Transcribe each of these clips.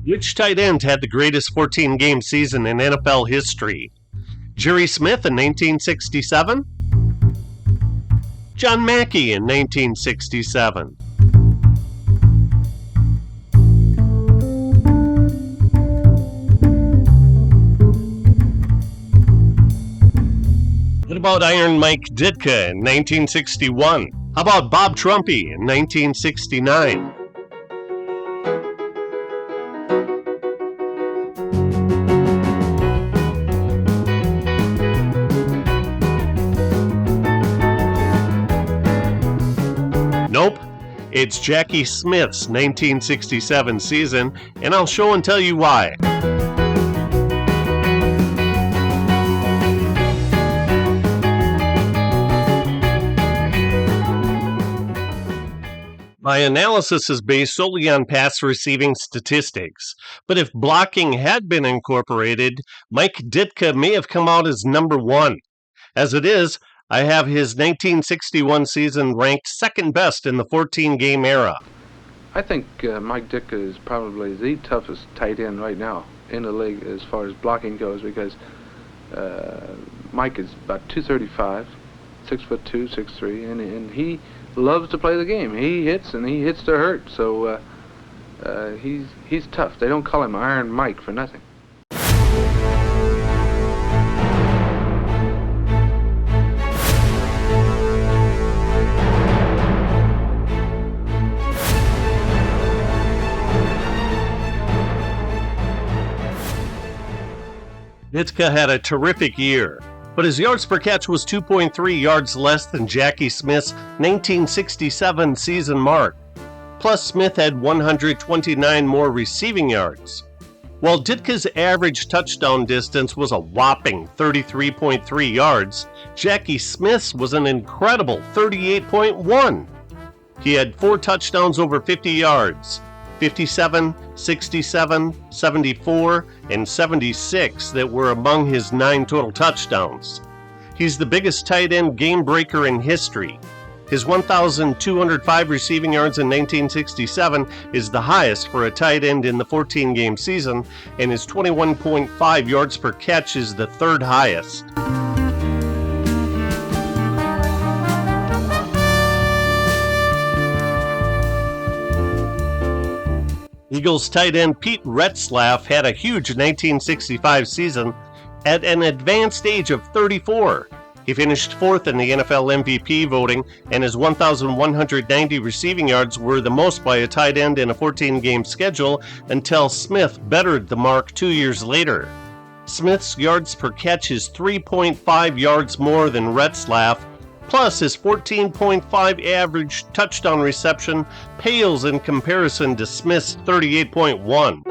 Which tight end had the greatest 14-game season in NFL history? Jerry Smith in 1967? John Mackey in 1967? What about Iron Mike Ditka in 1961? How about Bob Trumpy in 1969? Nope, it's Jackie Smith's 1967 season, and I'll show and tell you why. My analysis is based solely on pass receiving statistics, but if blocking had been incorporated, Mike Ditka may have come out as number one. As it is, I have his 1961 season ranked second best in the 14-game era. I think Mike Ditka is probably the toughest tight end right now in the league as far as blocking goes, because Mike is about 235, 6'2", 6'3", and he loves to play the game. He hits, and he hits to hurt, so he's tough. They don't call him Iron Mike for nothing. Ditka had a terrific year, but his yards per catch was 2.3 yards less than Jackie Smith's 1967 season mark. Plus, Smith had 129 more receiving yards. While Ditka's average touchdown distance was a whopping 33.3 yards, Jackie Smith's was an incredible 38.1. He had 4 touchdowns over 50 yards. 57, 67, 74, and 76 that were among his 9 total touchdowns. He's the biggest tight end game breaker in history. His 1,205 receiving yards in 1967 is the highest for a tight end in the 14-game season, and his 21.5 yards per catch is the third highest. Eagles tight end Pete Retzlaff had a huge 1965 season at an advanced age of 34. He finished 4th in the NFL MVP voting, and his 1,190 receiving yards were the most by a tight end in a 14-game schedule until Smith bettered the mark 2 years later. Smith's yards per catch is 3.5 yards more than Retzlaff, plus his 14.5 average touchdown reception pales in comparison to Smith's 38.1.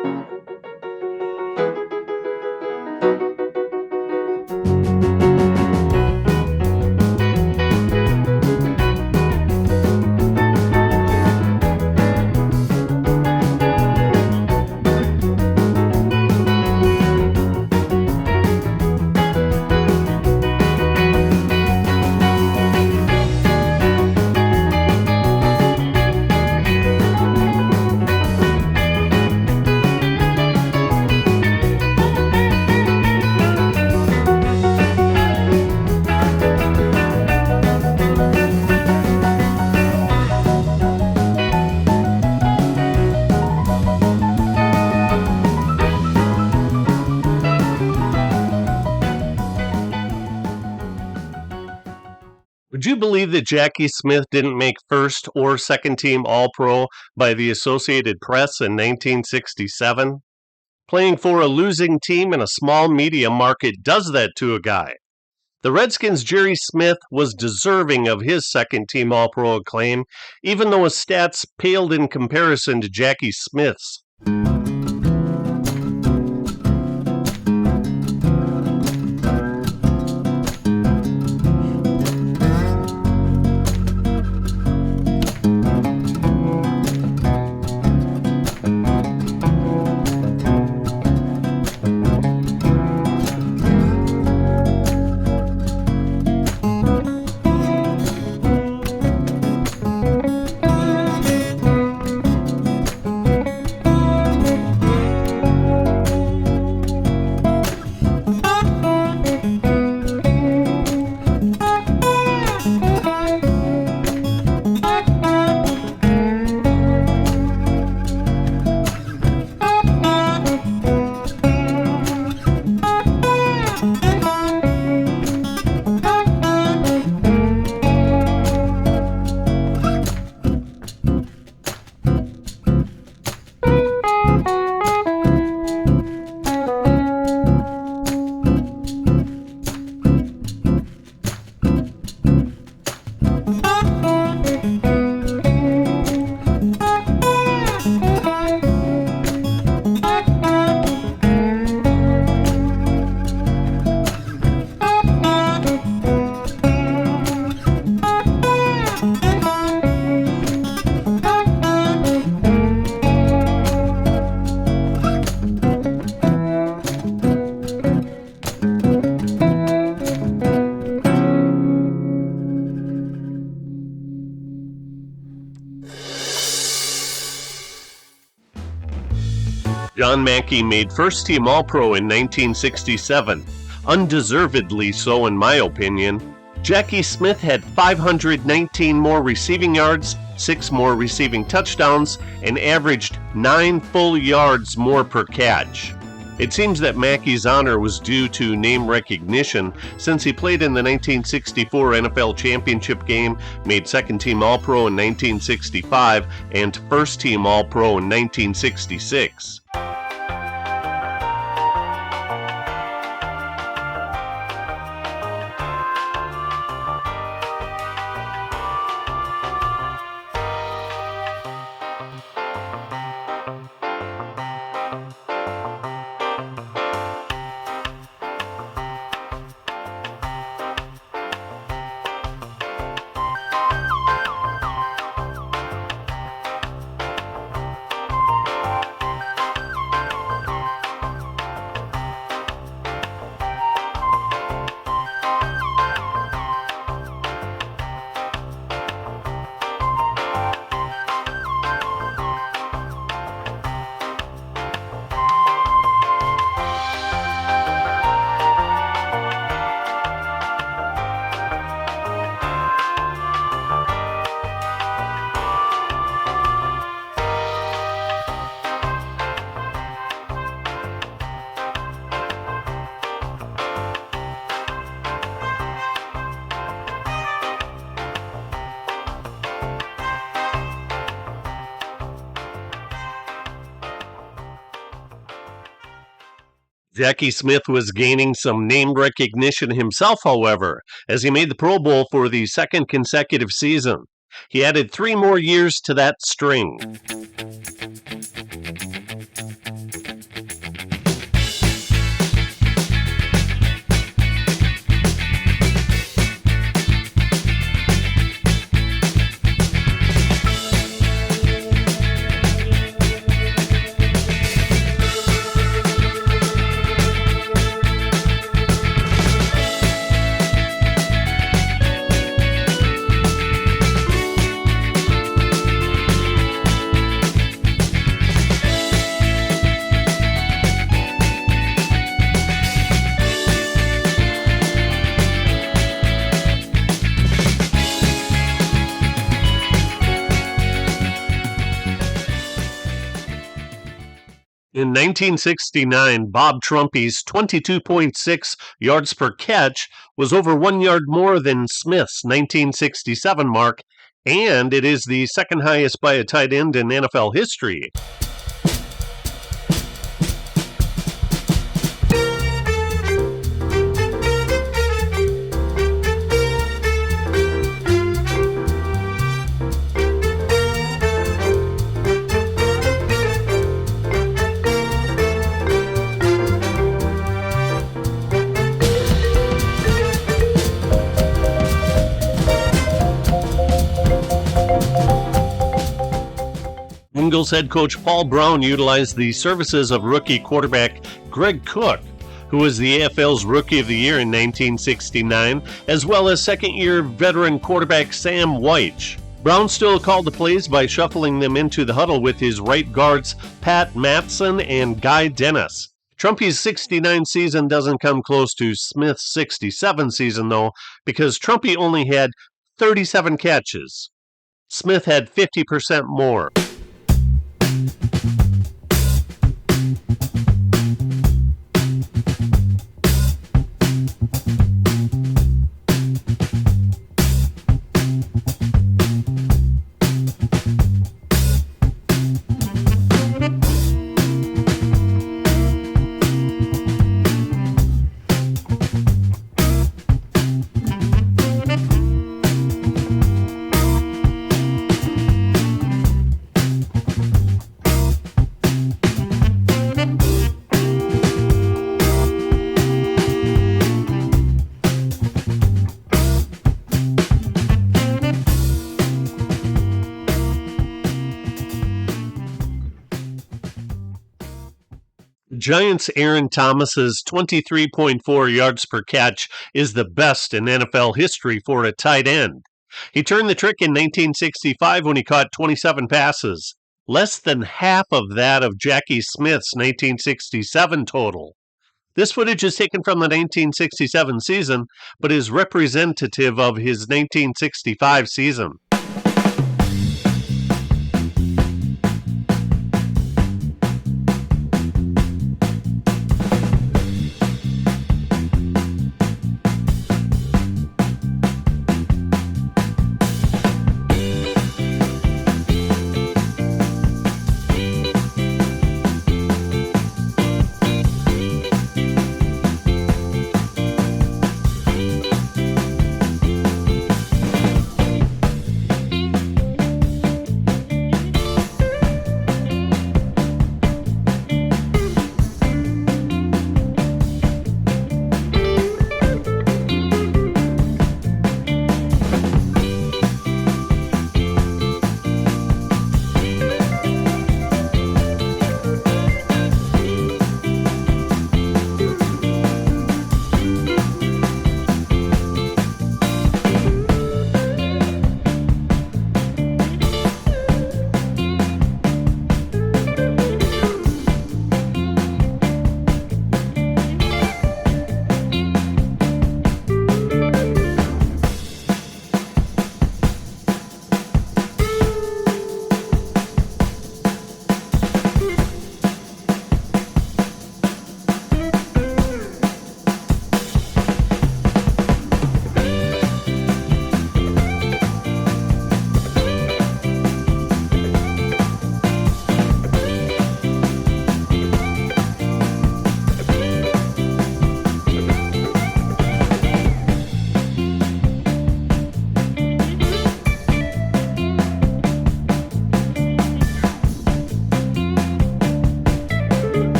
Would you believe that Jackie Smith didn't make first or second team All-Pro by the Associated Press in 1967? Playing for a losing team in a small media market does that to a guy. The Redskins' Jerry Smith was deserving of his second team All-Pro acclaim, even though his stats paled in comparison to Jackie Smith's. John Mackey made first-team All-Pro in 1967, undeservedly so in my opinion. Jackie Smith had 519 more receiving yards, 6 more receiving touchdowns, and averaged 9 full yards more per catch. It seems that Mackey's honor was due to name recognition since he played in the 1964 NFL Championship game, made second-team All-Pro in 1965, and first-team All-Pro in 1966. Jackie Smith was gaining some name recognition himself, however, as he made the Pro Bowl for the second consecutive season. He added 3 more years to that string. In 1969, Bob Trumpy's 22.6 yards per catch was over 1 yard more than Smith's 1967 mark, and it is the second highest by a tight end in NFL history. Bengals head coach Paul Brown utilized the services of rookie quarterback Greg Cook, who was the AFL's Rookie of the Year in 1969, as well as second-year veteran quarterback Sam White. Brown still called the plays by shuffling them into the huddle with his right guards Pat Matson and Guy Dennis. Trumpy's 69 season doesn't come close to Smith's 67 season, though, because Trumpy only had 37 catches. Smith had 50% more. Giants' Aaron Thomas's 23.4 yards per catch is the best in NFL history for a tight end. He turned the trick in 1965 when he caught 27 passes. less than half of that of Jackie Smith's 1967 total. This footage is taken from the 1967 season, but is representative of his 1965 season.